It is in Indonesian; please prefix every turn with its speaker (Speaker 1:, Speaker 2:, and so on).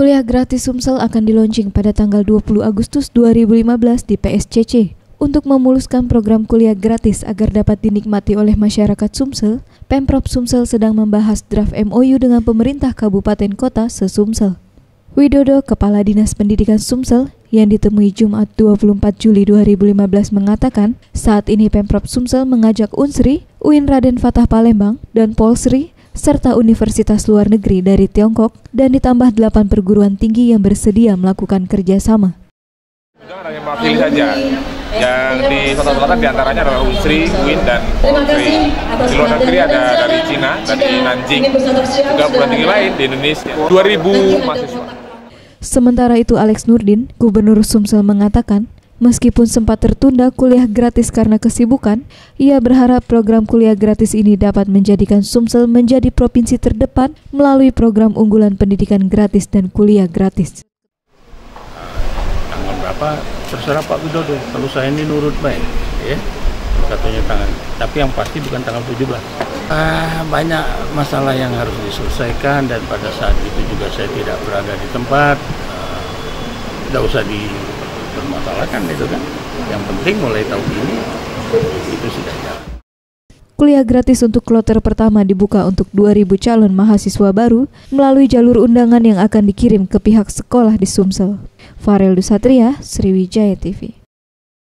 Speaker 1: Kuliah gratis Sumsel akan dilaunching pada tanggal 20 Agustus 2015 di PSCC. Untuk memuluskan program kuliah gratis agar dapat dinikmati oleh masyarakat Sumsel, Pemprov Sumsel sedang membahas draft MOU dengan pemerintah kabupaten kota se-Sumsel. Widodo, Kepala Dinas Pendidikan Sumsel, yang ditemui Jumat 24 Juli 2015 mengatakan, saat ini Pemprov Sumsel mengajak Unsri, UIN Raden Fatah Palembang, dan Polsri, serta universitas luar negeri dari Tiongkok, dan ditambah 8 perguruan tinggi yang bersedia melakukan kerjasama.
Speaker 2: Jangan hanya mewakili saja, yang di Kota Selatan diantaranya adalah Unsri, UIN, dan Polsri. Di luar negeri ada dari Cina, dari Nanjing, juga perguruan tinggi lain di Indonesia. 2.000 mahasiswa.
Speaker 1: Sementara itu Alex Nurdin, Gubernur Sumsel mengatakan, meskipun sempat tertunda kuliah gratis karena kesibukan, ia berharap program kuliah gratis ini dapat menjadikan Sumsel menjadi provinsi terdepan melalui program unggulan pendidikan gratis dan kuliah gratis.
Speaker 3: Tanggal berapa terserah Pak Widodo, kalau saya ini nurut baik, ya satunya tangan. Tapi yang pasti bukan tanggal 17. Banyak masalah yang harus diselesaikan dan pada saat itu juga saya tidak berada di tempat. Tidak usah dipermasalahkan itu kan. Yang penting mulai tahun ini itu sudah jalan.
Speaker 1: Kuliah gratis untuk kloter pertama dibuka untuk 2.000 calon mahasiswa baru melalui jalur undangan yang akan dikirim ke pihak sekolah di Sumsel. Farel Dusatria, Sriwijaya TV.